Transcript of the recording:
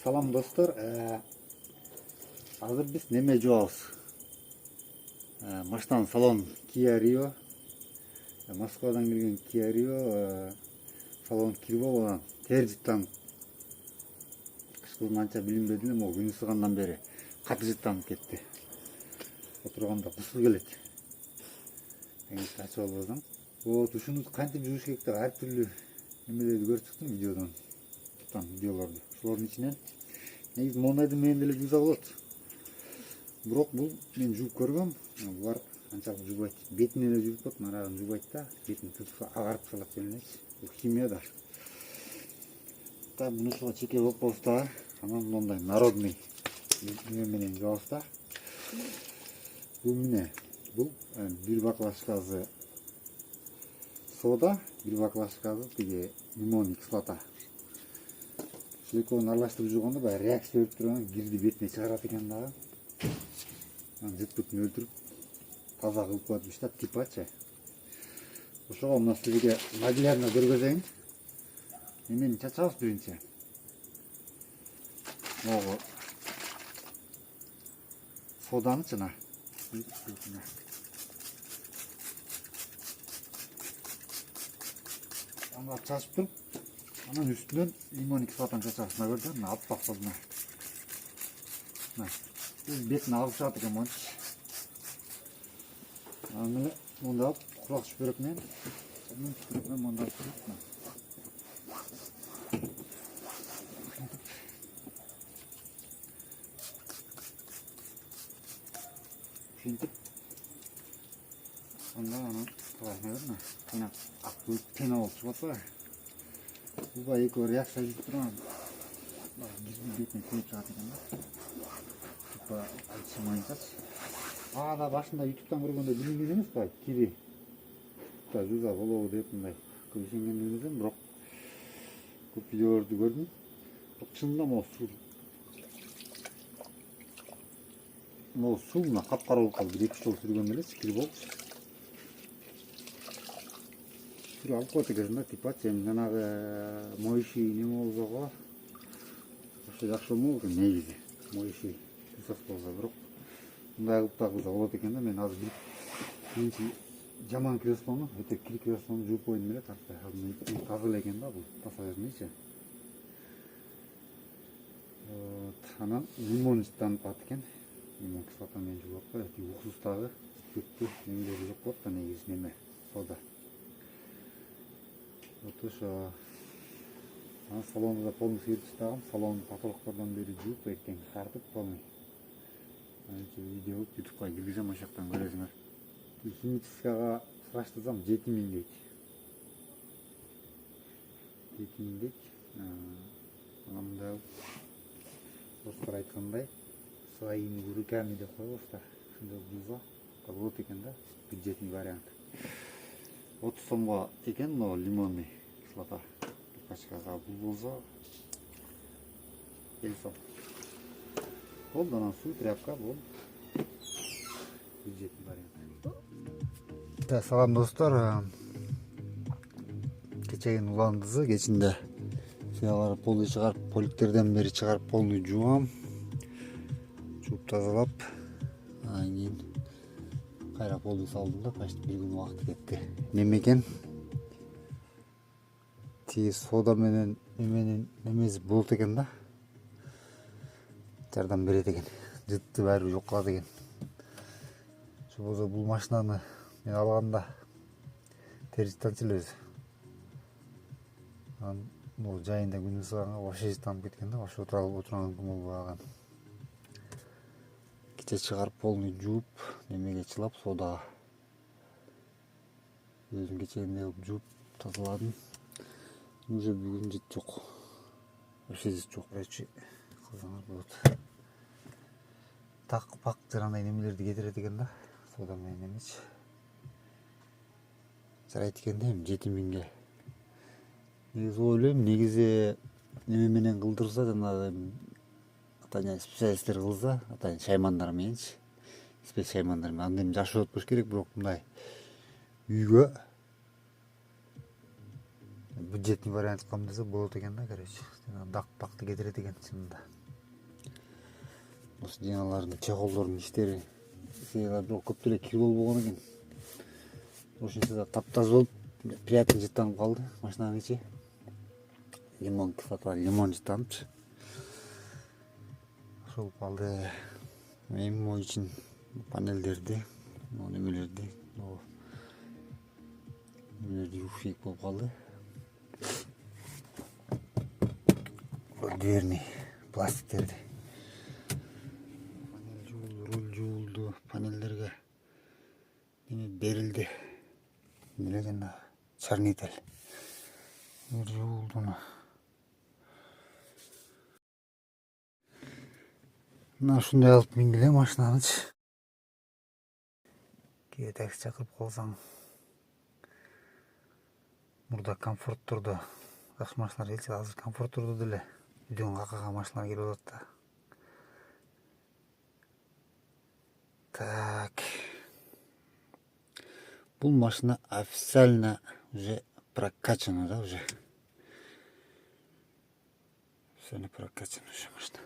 Салам достор. Азыр биз неме жуабыз? Баштан салон Kia Rio. Москвадан келген Kia Rio. Салон кирип алган. Тер жыттанып. Кышкы анча билинбеди эле, могу күн ысыгандан бери каты жыттанып кетти. Отурганда кусуу келет. Эңишти ачып албасаң. Вот ушуну кантип жууш керек деп ар түрлүү немелерди көрүп чыктым видеодон. Видеолорду. Ошолордун ичинен негизи мондайды менен деле жууса болот. Бирок бул мен жууп көргөм. Булар анчалык жуубайт. Бетине эле жууп коет, нарагын жуубайт да. Бетин тутуп агарып салат эле. Бул химия да. Так, мунусуга чеке болуп да. Анан мондай народный менен жуабыз да. Бул эмне? Бул бир баклажкасы сода, бир баклажкасы тиги лимонный кислота. Экөөнү аралаштырып жууганда баягы реакция берип турган кирди бетине чыгарат экен дагы. Жыт-пытын өлтүрүп таза кылып коет да, типачы. Ошого мына сизге наглядно көргөзөйүн. Эмени чачабыз биринчи. Могу соданычына. Аны чачып туруп, анан үстүнөн лимон кислотаны чачабыз. Мына көрдүңүзбү? Мына аппак болду. Мына бетине агып чыгат экен мончу. Анан эле мында курак чүпөрөк менен мында ушинтип анда анан кылайын кыйнап ак тена болуп чыгып атпайбы? Бул баягы экөө реакция жүрүп турган. Бетине тиеп чыгат экен да. Типа айтышмайынчачы. Да башында ютубтан көргөндө билинген эмес ба? Кири жуза болобу деп мындай көп ишенген эмес, бирок көп видеолорду көрдүм. Чынында могу суу мына капкара болуп калды. Бир 2 жол сүргөндө эле кири болуп. Сүрүп алып коет экенсиң да, типа жанагы моющий неме болсо го. Ошо жакшы болмок экен негизи. Моющий сусак болсо, бирок мындай кылып да кылса болот экен да. Мен азыр биринчи жаман креслону, өтө кири креслону жууп койдум эле, таза эле экен да бул пассажирныйчы. Анан лимон жыттанып калат экен. Лимон кислота менен жууп коет. Уксустагы көптү немелери жок болот да негизи неме сода. Вот ошо. Анан салонду полный сыйрып таштагам. Салон потолоктордон бери жууп эртең тартып полный. Анча видео ютубка киргизем, ошол жактан көрөсүңөр. Химическага сураштырсам 7000 дейт. 7000 дейт. Анан мындай достор айткандай, своими руками деп коебуз да. Ушундай жууса болот экен да. Бюджетный вариант. 30 сомго экен мына лимонный кислота. Пачкага бул болсо 50 сом. Болду, анан суу, тряпка болду. Бюджетный вариант. Салам достор. Кечегин уландызы, кечинде сыялары полный чыгарып, поликтерден бери чыгарып полный жуам. Жууп тазалап, анан кийин кайра полный салдым да, почти бир күн убакыт кетти. Неме экен? Тиги сода менен немеси болот экен да. Жардам берет экен. Жытты баары жок кылат экен. Ошо болсо бул машинаны мен алганда тер жыттанчу эле өзү. Анан бул жайында күн ысыганга вообще жыттанып кеткен да. Ошо отурган күн болбоган. Кече чыгарып полный жууп, немеге чылап содага. Өзүм кечегинде кылып жууп тазаладым. Уже бүгүн жыт жок. Вообще жыт жок. Короче, кылсаңар болот. Так жарандай немелерди кетирет экен да. Сода менен эмечи. Жарайт экен да, 7000ге. Негизи ойлойм, негизи неме менен кылдырса, жанагы атайын специалисттер кылса, атайын шаймандар мененчи. Спец шаймандар менен анда эми жашоо өтпөш керек, бирок мындай үйгө бюджетный вариант кылам десе болот экен да, короче. Дак бакты кетирет экен чынында. Осы диналардын чехолдордун иштери сыйга бирок көп деле кир болбогон экен. Ошентсе да таптаза болуп, приятный жыттанып калды машинанын ичи. Лимон кислота, лимон жыттаныпчы. Ошол калды. Эми мой үчүн панелдерди, немелерди, юфик болуп калды. Дверный пластиктерди. Панель жуулду, руль жуулду, панелдерге неме берилди. Эмне жана чарнитель. Жуулду. Мына ушундай алып мингиле машинанычы. Кээ такси чакырып калсаң. Мурда комфорттордо жакшы машиналар келчү, азыр комфорттордо деле үйдөн какаган машиналар келип атат да. Так. Бул машина официально уже прокачана, да, уже. Официально прокачана уже машина.